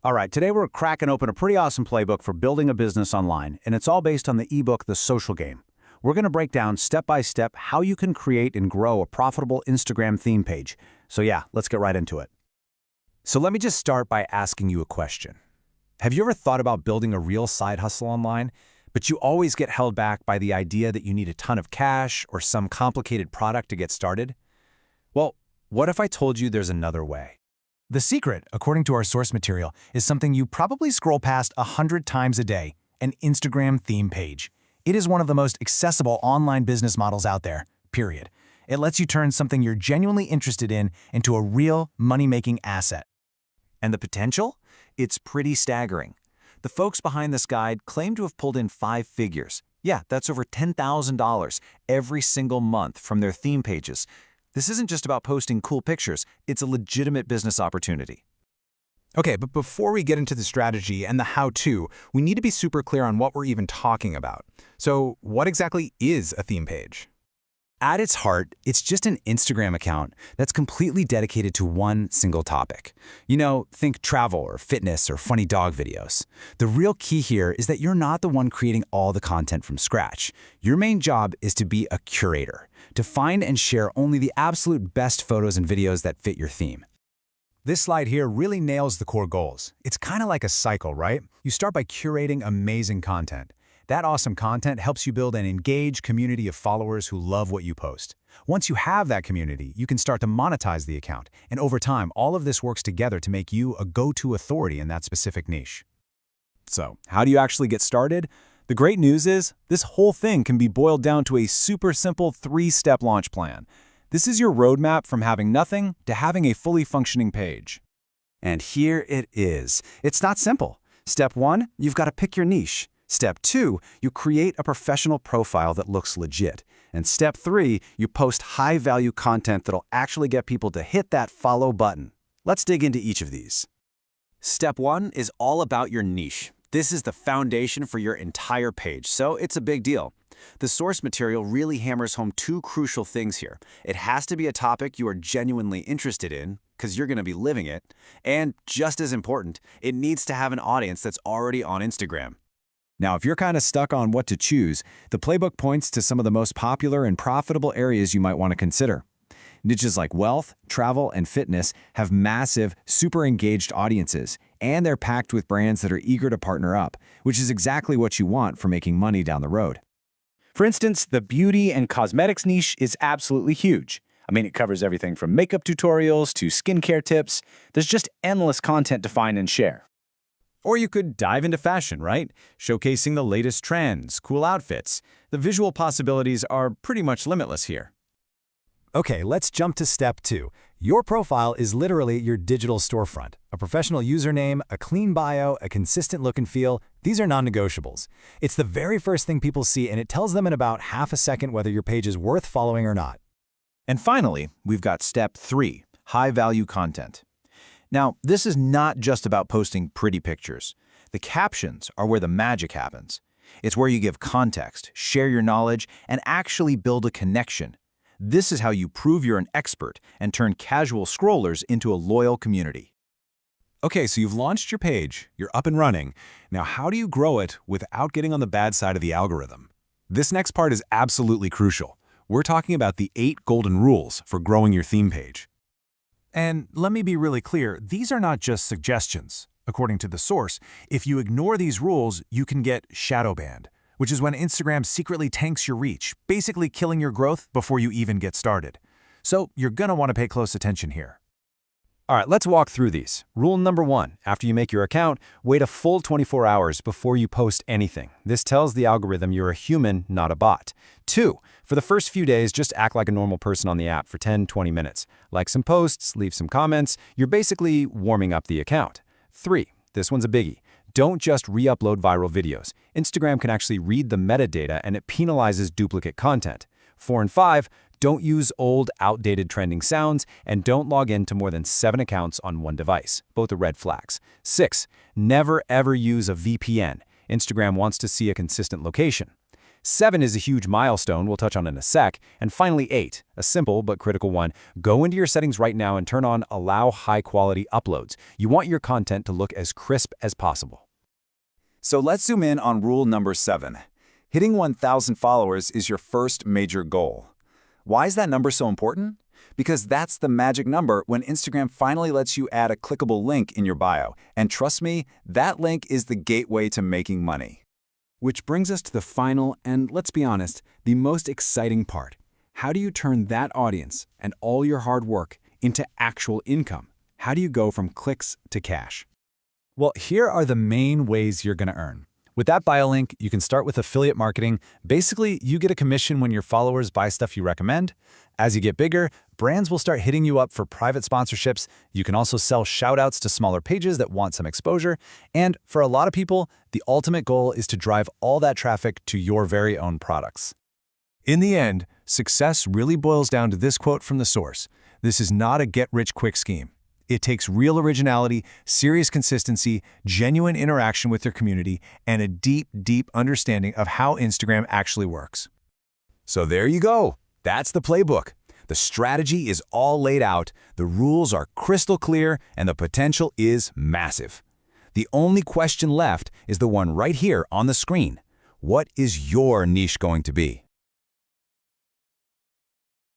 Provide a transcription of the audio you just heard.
All right, today we're cracking open a pretty awesome playbook for building a business online, and it's all based on the ebook, The Social Game. We're going to break down step by step how you can create and grow a profitable Instagram theme page. So yeah, let's get right into it. So let me just start by asking you a question. Have you ever thought about building a real side hustle online, but you always get held back by the idea that you need a ton of cash or some complicated product to get started? Well, what if I told you there's another way? The secret, according to our source material, is something you probably scroll past 100 times a day, an Instagram theme page. It is one of the most accessible online business models out there, period. It lets you turn something you're genuinely interested in into a real money-making asset. And the potential? It's pretty staggering. The folks behind this guide claim to have pulled in 5 figures. Yeah, that's over $10,000 every single month from their theme pages. This isn't just about posting cool pictures, it's a legitimate business opportunity. Okay, but before we get into the strategy and the how-to, we need to be super clear on what we're even talking about. So what exactly is a theme page? At its heart, it's just an Instagram account that's completely dedicated to one single topic. You know, think travel or fitness or funny dog videos. The real key here is that you're not the one creating all the content from scratch. Your main job is to be a curator, to find and share only the absolute best photos and videos that fit your theme. This slide here really nails the core goals. It's kind of like a cycle, right? You start by curating amazing content. That awesome content helps you build an engaged community of followers who love what you post. Once you have that community, you can start to monetize the account. And over time, all of this works together to make you a go-to authority in that specific niche. So, how do you actually get started? The great news is, this whole thing can be boiled down to a super simple 3-step launch plan. This is your roadmap from having nothing to having a fully functioning page. And here it is. It's not simple. Step 1, you've got to pick your niche. Step 2, you create a professional profile that looks legit. And Step 3, you post high-value content that'll actually get people to hit that follow button. Let's dig into each of these. Step 1 is all about your niche. This is the foundation for your entire page, so it's a big deal. The source material really hammers home 2 crucial things here. It has to be a topic you are genuinely interested in, because you're going to be living it. And just as important, it needs to have an audience that's already on Instagram. Now, if you're kind of stuck on what to choose, the playbook points to some of the most popular and profitable areas you might want to consider. Niches like wealth, travel, and fitness have massive, super engaged audiences, and they're packed with brands that are eager to partner up, which is exactly what you want for making money down the road. For instance, the beauty and cosmetics niche is absolutely huge. I mean, it covers everything from makeup tutorials to skincare tips. There's just endless content to find and share. Or you could dive into fashion, right? Showcasing the latest trends, cool outfits. The visual possibilities are pretty much limitless here. Okay, let's jump to step 2. Your profile is literally your digital storefront. A professional username, a clean bio, a consistent look and feel, these are non-negotiables. It's the very first thing people see, and it tells them in about half a second whether your page is worth following or not. And finally, we've got step 3, high-value content. Now, this is not just about posting pretty pictures. The captions are where the magic happens. It's where you give context, share your knowledge, and actually build a connection. This is how you prove you're an expert and turn casual scrollers into a loyal community. Okay, so you've launched your page, you're up and running. Now, how do you grow it without getting on the bad side of the algorithm? This next part is absolutely crucial. We're talking about the 8 golden rules for growing your theme page. And let me be really clear, these are not just suggestions. According to the source, if you ignore these rules, you can get shadow banned, which is when Instagram secretly tanks your reach, basically killing your growth before you even get started. So you're gonna want to pay close attention here. All right, let's walk through these. Rule number 1, after you make your account, wait a full 24 hours before you post anything. This tells the algorithm you're a human, not a bot. 2, for the first few days, just act like a normal person on the app for 10-20 minutes. Like some posts, leave some comments. You're basically warming up the account. 3, this one's a biggie. Don't just re-upload viral videos. Instagram can actually read the metadata and it penalizes duplicate content. 4 and 5, don't use old, outdated trending sounds, and don't log in to more than 7 accounts on one device. Both are red flags. 6, never ever use a VPN. Instagram wants to see a consistent location. 7 is a huge milestone we'll touch on in a sec. And finally 8, a simple but critical one. Go into your settings right now and turn on Allow High-Quality Uploads. You want your content to look as crisp as possible. So let's zoom in on rule number 7. Hitting 1,000 followers is your first major goal. Why is that number so important? Because that's the magic number when Instagram finally lets you add a clickable link in your bio. And trust me, that link is the gateway to making money. Which brings us to the final and, let's be honest, the most exciting part. How do you turn that audience and all your hard work into actual income? How do you go from clicks to cash? Well, here are the main ways you're going to earn. With that bio link, you can start with affiliate marketing. Basically, you get a commission when your followers buy stuff you recommend. As you get bigger, brands will start hitting you up for private sponsorships. You can also sell shout-outs to smaller pages that want some exposure. And for a lot of people, the ultimate goal is to drive all that traffic to your very own products. In the end, success really boils down to this quote from the source. This is not a get-rich-quick scheme. It takes real originality, serious consistency, genuine interaction with your community, and a deep, deep understanding of how Instagram actually works. So there you go. That's the playbook. The strategy is all laid out, the rules are crystal clear, and the potential is massive. The only question left is the one right here on the screen. What is your niche going to be?